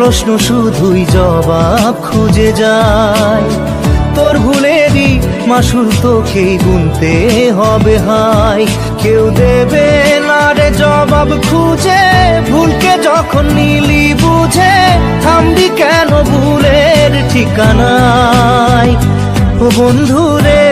প্রশ্ন শুধুই জবাব খুঁজে যায়। তোর ভুলেরই মাসুল তোকেই গুনতে হবে হাই। কেউ দেবে না রে জবাব খুঁজে, ভুলকে যখন নিলি বুঝে থামবি কেন ভুলের ঠিকানায়। ও বন্ধু রে